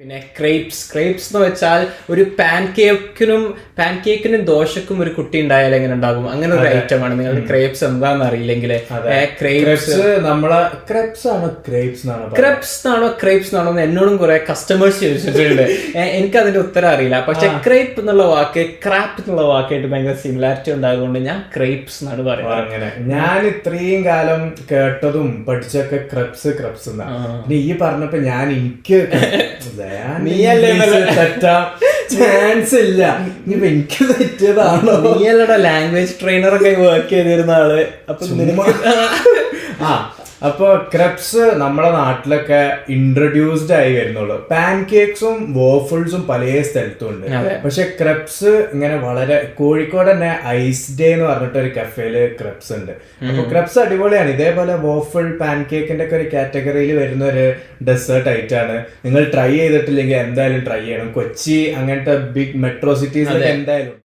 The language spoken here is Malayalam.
പിന്നെ ക്രേപ്സ് എന്ന് വെച്ചാൽ ഒരു പാൻകേക്കിനും ദോശക്കും ഒരു കുട്ടി ഉണ്ടായാൽ എങ്ങനെ ഉണ്ടാകും, അങ്ങനെ ഒരു ഐറ്റം ആണ്. നിങ്ങൾക്ക് ക്രേപ്സ് എന്താണെന്ന് അറിയില്ലെങ്കിൽ ക്രേപ്സ് ആണോ എന്ന് എന്നോടും കുറെ കസ്റ്റമേഴ്സ് ചോദിച്ചിട്ടുണ്ട്. എനിക്ക് അതിന്റെ ഉത്തരം അറിയില്ല. പക്ഷെ ക്രേപ്പ് എന്നുള്ള വാക്ക് ക്രാപ്പ് എന്നുള്ള വാക്കായിട്ട് ഭയങ്കര സിമിലാരിറ്റി ഉണ്ടായതുകൊണ്ട് ഞാൻ ക്രേപ്സ് എന്നാണ് പറയുന്നത്. അങ്ങനെ ഞാൻ ഇത്രയും കാലം കേട്ടതും പഠിച്ചൊക്കെ ക്രപ്സ് എന്നാണ്. ഈ പറഞ്ഞപ്പോ എനിക്ക് ചാൻസ് ഇല്ല, എനിക്ക് തെറ്റിയതാണോ? നീയല്ലടാ ലാംഗ്വേജ് ട്രെയിനർ ഒക്കെ വർക്ക് ചെയ്തിരുന്ന ആള്. അപ്പൊ ക്രപ്സ് നമ്മളെ നാട്ടിലൊക്കെ ഇൻട്രൊഡ്യൂസ്ഡ് ആയി വരുന്നുള്ളൂ. പാൻകേക്സും വോഫിൾസും പല സ്ഥലത്തും ഉണ്ട്. പക്ഷെ ക്രപ്സ് ഇങ്ങനെ വളരെ കോഴിക്കോട് തന്നെ ഐസ് ഡേ എന്ന് പറഞ്ഞിട്ട് ഒരു കഫേയില് ക്രപ്സ് ഉണ്ട്. അപ്പൊ ക്രപ്സ് അടിപൊളിയാണ്. ഇതേപോലെ വോഫിൾ പാൻകേക്കിന്റെ ഒക്കെ ഒരു കാറ്റഗറിയിൽ വരുന്ന ഒരു ഡെസേർട്ട് ഐറ്റാണ്. നിങ്ങൾ ട്രൈ ചെയ്തിട്ടില്ലെങ്കിൽ എന്തായാലും ട്രൈ ചെയ്യണം. കൊച്ചി അങ്ങനത്തെ ബിഗ് മെട്രോ സിറ്റീസിലൊക്കെ എന്തായാലും